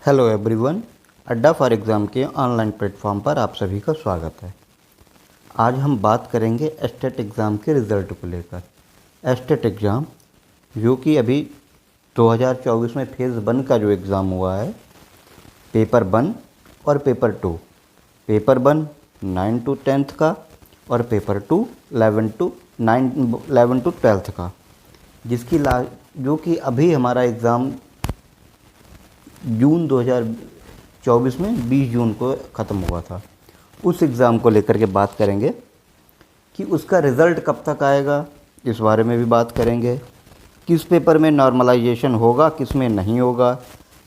Hello everyone, अड्डा for exam के online platform पर आप सभी का स्वागत है। आज हम बात करेंगे एस्टेट एग्ज़ाम के रिज़ल्ट को लेकर। एस्टेट एग्ज़ाम जो कि अभी 2024 में फेज़ 1 का जो एग्ज़ाम हुआ है, पेपर 1 और पेपर 2। पेपर 1 9 to 10th का और पेपर 2 11 to 12th का, जो कि अभी हमारा एग्ज़ाम जून 2024 में 20 जून को ख़त्म हुआ था। उस एग्ज़ाम को लेकर के बात करेंगे कि उसका रिज़ल्ट कब तक आएगा, इस बारे में भी बात करेंगे। किस पेपर में नॉर्मलाइजेशन होगा, किस में नहीं होगा।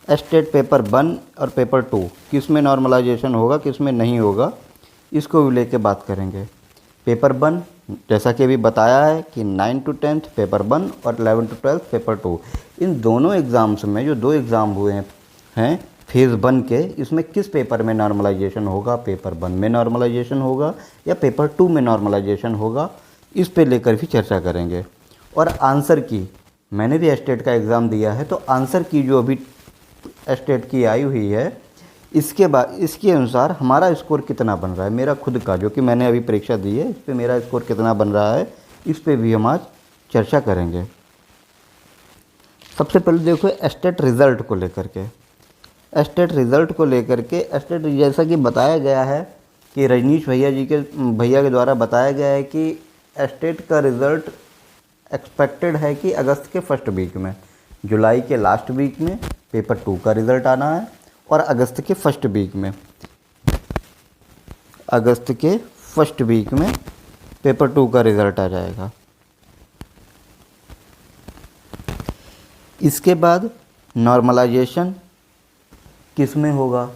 एस्टेट पेपर 1 और पेपर 2 किस में नॉर्मलाइजेशन होगा, किस में नहीं होगा, इसको भी लेके बात करेंगे। पेपर 1 जैसा कि अभी बताया है कि 9 to 10th पेपर 1 और 11 to 12th पेपर 2, इन दोनों एग्ज़ाम्स में जो 2 एग्ज़ाम हुए हैं फेज़ 1 के, इसमें किस पेपर में नॉर्मलाइजेशन होगा, पेपर 1 में नॉर्मलाइजेशन होगा या पेपर 2 में नॉर्मलाइजेशन होगा, इस पे लेकर भी चर्चा करेंगे। और आंसर की, मैंने भी एस्टेट का एग्ज़ाम दिया है, तो आंसर की जो अभी एस्टेट की आई हुई है, इसके अनुसार हमारा स्कोर कितना बन रहा है, मेरा खुद का जो कि मैंने अभी परीक्षा दी है, इस पर मेरा स्कोर कितना बन रहा है, इस पे भी हम आज चर्चा करेंगे। सबसे पहले देखो एस्टेट रिज़ल्ट को लेकर के। एस्टेट रिज़ल्ट को लेकर के एस्टेट जैसा कि बताया गया है कि रजनीश भैया के द्वारा बताया गया है कि एस्टेट का रिज़ल्ट एक्सपेक्टेड है कि अगस्त के फर्स्ट वीक में, जुलाई के लास्ट वीक में पेपर 2 का रिज़ल्ट आना है और अगस्त के फर्स्ट वीक में पेपर 2 का रिज़ल्ट आ जाएगा। इसके बाद नॉर्मलाइजेशन किस में होगा।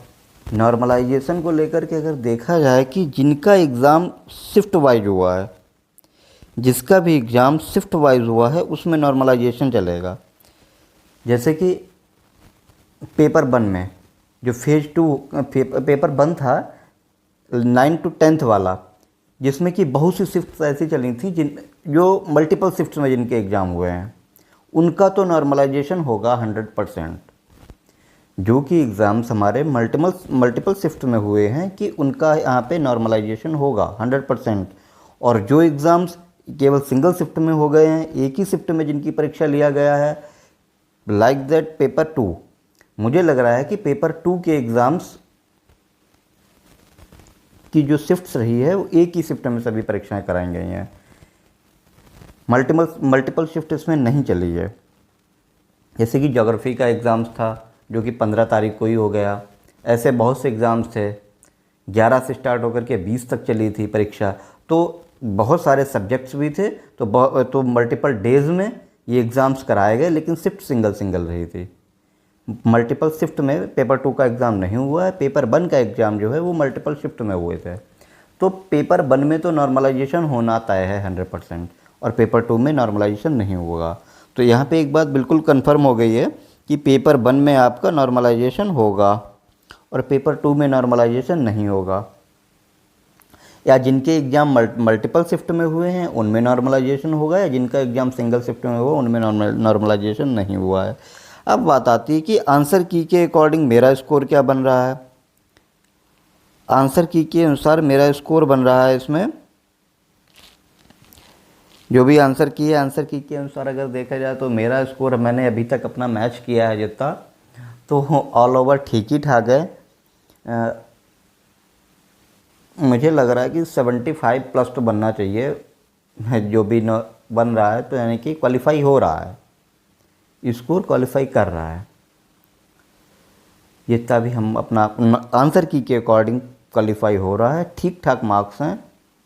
नॉर्मलाइजेशन को लेकर के अगर देखा जाए कि जिनका एग्ज़ाम शिफ्ट वाइज हुआ है, जिसका भी एग्ज़ाम शिफ्ट वाइज हुआ है, उसमें नॉर्मलाइजेशन चलेगा। जैसे कि पेपर 1 में जो फेज़ 2 पेपर 1 था 9 to 10th वाला, जिसमें कि बहुत सी शिफ्ट्स ऐसी चली थी जो मल्टीपल शिफ्ट्स में जिनके एग्ज़ाम हुए हैं, उनका तो नॉर्मलाइजेशन होगा 100%। जो कि एग्ज़ाम्स हमारे मल्टीपल शिफ्ट में हुए हैं कि उनका यहाँ पे नॉर्मलाइजेशन होगा 100%। और जो एग्ज़ाम्स केवल सिंगल शिफ्ट में हो गए हैं, एक ही शिफ्ट में जिनकी परीक्षा लिया गया है, लाइक दैट पेपर 2, मुझे लग रहा है कि पेपर 2 के एग्ज़ाम्स की जो शिफ्ट्स रही है वो एक ही शिफ्ट में सभी परीक्षाएं कराई गई हैं, मल्टीपल शिफ्ट इसमें नहीं चली है। जैसे कि ज्योग्राफी का एग्ज़ाम्स था जो कि 15 तारीख को ही हो गया। ऐसे बहुत से एग्ज़ाम्स थे, 11 से स्टार्ट होकर के 20 तक चली थी परीक्षा, तो बहुत सारे सब्जेक्ट्स भी थे, तो मल्टीपल डेज़ में ये एग्ज़ाम्स कराए गए, लेकिन शिफ्ट सिंगल रही थी। मल्टीपल शिफ्ट में पेपर 2 का एग्ज़ाम नहीं हुआ है। पेपर 1 का एग्ज़ाम जो है वो मल्टीपल शिफ्ट में हुए थे। तो पेपर 1 में तो नॉर्मलाइजेशन होना तय है 100%, और पेपर 2 में नॉर्मलाइजेशन नहीं होगा। तो यहाँ पे एक बात बिल्कुल कंफर्म हो गई है कि पेपर 1 में आपका नॉर्मलाइजेशन होगा और पेपर 2 में नॉर्मलाइजेशन नहीं होगा। या जिनके एग्ज़ाम मल्टीपल शिफ्ट में हुए हैं उनमें नॉर्मलाइजेशन होगा, या जिनका एग्ज़ाम सिंगल शिफ्ट में हुआ उनमें नॉर्मलाइजेशन नहीं हुआ है। अब बात आती है कि आंसर की के अकॉर्डिंग मेरा स्कोर क्या बन रहा है। आंसर की के अनुसार मेरा स्कोर बन रहा है, इसमें जो भी आंसर की है, आंसर की के अनुसार अगर देखा जाए तो मेरा स्कोर, मैंने अभी तक अपना मैच किया है जितना, तो ऑल ओवर ठीक ही ठाक है। मुझे लग रहा है कि 75 प्लस तो बनना चाहिए, जो भी बन रहा है, तो यानी कि क्वालिफाई हो रहा है, स्कोर क्वालिफाई कर रहा है। जितना भी हम अपना आंसर की के अकॉर्डिंग क्वालिफाई हो रहा है, ठीक ठाक मार्क्स हैं,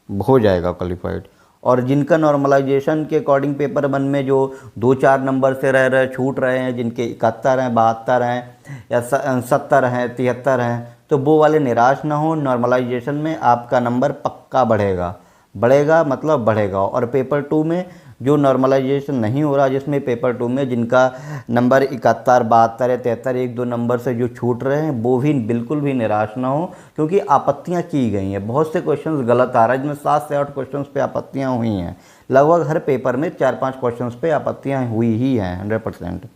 हो जाएगा क्वालिफाइड। और जिनका नॉर्मलाइजेशन के अकॉर्डिंग पेपर 1 में जो 2-4 नंबर से छूट रहे हैं, जिनके 71 हैं, 72 हैं, या 70 हैं, 73 हैं, तो वो वाले निराश ना हो। नॉर्मलाइजेशन में आपका नंबर पक्का बढ़ेगा मतलब बढ़ेगा। और पेपर 2 में जो नॉर्मलाइजेशन नहीं हो रहा, जिसमें पेपर 2 में जिनका नंबर 71, 72 या 73, 1-2 नंबर से जो छूट रहे हैं, वो भी बिल्कुल भी निराश ना हो, क्योंकि आपत्तियां की गई हैं। बहुत से क्वेश्चंस गलत आ रहा है, जिसमें 7 से 8 क्वेश्चंस पे आपत्तियां हुई हैं। लगभग हर पेपर में 4-5 क्वेश्चंस पे आपत्तियां हुई ही हैं 100%।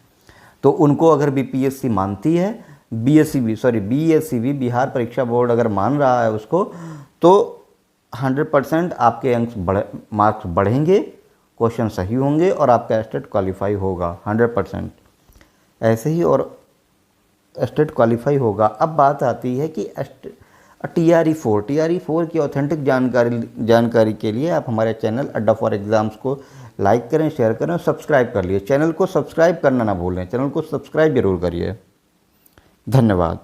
तो उनको अगर बीपीएससी मानती है BSCB बिहार परीक्षा बोर्ड अगर मान रहा है उसको, तो 100% आपके मार्क्स बढ़ेंगे, क्वेश्चन सही होंगे और आपका स्टेट क्वालिफाई होगा 100%। ऐसे ही और स्टेट क्वालिफाई होगा। अब बात आती है कि TRE4 की ऑथेंटिक जानकारी के लिए आप हमारे चैनल अड्डा फॉर एग्ज़ाम्स को लाइक करें, शेयर करें और सब्सक्राइब कर लिए। चैनल को सब्सक्राइब करना ना भूलें, चैनल को सब्सक्राइब जरूर करिए। धन्यवाद।